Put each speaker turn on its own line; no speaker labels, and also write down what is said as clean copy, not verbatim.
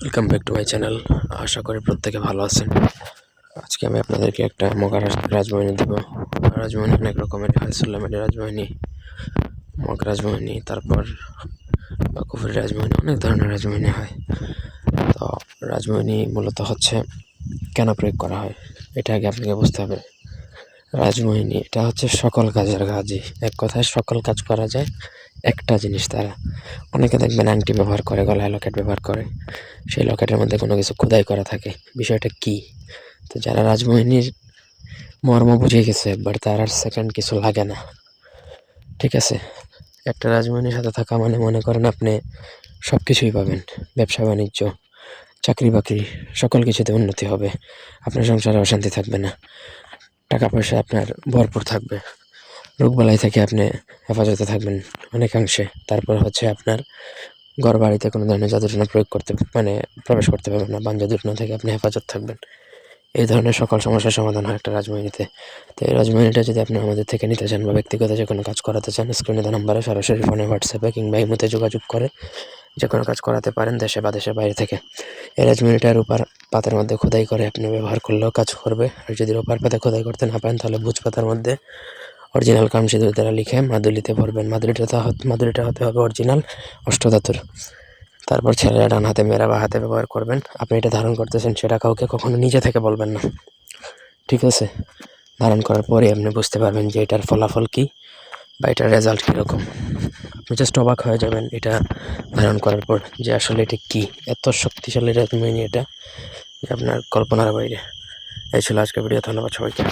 Welcome back to my channel. আশা করি প্রত্যেকে ভালো আছেন। আজকে আমি আপনাদেরকে একটা মগা রাজবাহিনী দেব। রাজবাহিনী অনেক রকমের হয়, সুল্লামাটি রাজবাহিনী, মগ রাজবাহিনী, তারপর কুফরি রাজবাহিনী, অনেক ধরনের রাজবাহিনী হয়। তো রাজবাহিনী মূলত হচ্ছে কেন প্রয়োগ করা হয় এটা আগে আপনাকে বুঝতে হবে। রাজবাহিনী এটা হচ্ছে সকল কাজের কাজই, এক কথায় সকল কাজ করা যায় একটা জিনিস দ্বারা। অনেকে দেখবেন আংটি ব্যবহার করে, গলায় লকেট ব্যবহার করে, সেই লকেটের মধ্যে কোনো কিছু খোদাই করা থাকে। বিষয়টা কি? তো যারা রাজবাহিনীর মর্ম বুঝে গেছে একবার, তার আর সেকেন্ড কিছু লাগে না। ঠিক আছে, একটা রাজবাহিনীর সাথে থাকা মানে মনে করেন আপনি সব কিছুই পাবেন। ব্যবসা বাণিজ্য, চাকরি বাকরি, সকল কিছুতে উন্নতি হবে। আপনার সংসারে অশান্তি থাকবে না, টাকা পয়সা আপনার ভরপুর থাকবে, রোগবালাই থেকে আপনি হেফাজতে থাকবেন অনেকাংশে। তারপর হচ্ছে আপনার ঘর বাড়িতে কোনো ধরনের জাদুটনা প্রবেশ করতে পারবেন না, বান জাদুটনা থেকে আপনি হেফাজত থাকবেন। এই ধরনের সকল সমস্যার সমাধান হয় একটা রাজবাহিনীতে। তো এই রাজবাহিনীটা যদি আপনি আমাদের থেকে নিতে চান বা ব্যক্তিগত যে কোনো কাজ করাতে চান, স্ক্রিনে দেওয়া নাম্বারে সরাসরি ফোনে, হোয়াটসঅ্যাপে কিংবা ইমোতে যোগাযোগ করে যে কোনো কাজ করাতে পারেন, দেশে বা দেশের বাইরে থেকে। এই রাজবাহিনীটার উপর পাতার মধ্যে খোদাই করে আপনি ব্যবহার করলেও কাজ করবে। আর যদি রোপার পাতা খোদাই করতে না পারেন, তাহলে ভুজ পাতার মধ্যে অরিজিনাল কাম সিঁদুর দ্বারা লিখে মাদুলিতে ভরবেন। মাদুলিটা হতে হবে অরিজিনাল অষ্টধাতুর। তারপর ছেলেরা ডান হাতে, মেয়েরা বা হাতে ব্যবহার করবেন। আপনি এটা ধারণ করতেছেন সেটা কাউকে কখনো নিজে থেকে বলবেন না, ঠিক আছে? ধারণ করার পরে আপনি বুঝতে পারবেন যে এটার ফলাফল কী বা এটার রেজাল্ট কীরকম। আপনি জাস্ট অবাক হয়ে যাবেন এটা ধারণ করার পর, যে আসলে এটা কী, এত শক্তিশালী রাজবাহিনী এটা যে আপনার কল্পনার বাইরে। এই ছিল আজকের ভিডিও। ধন্যবাদ সবাইকে।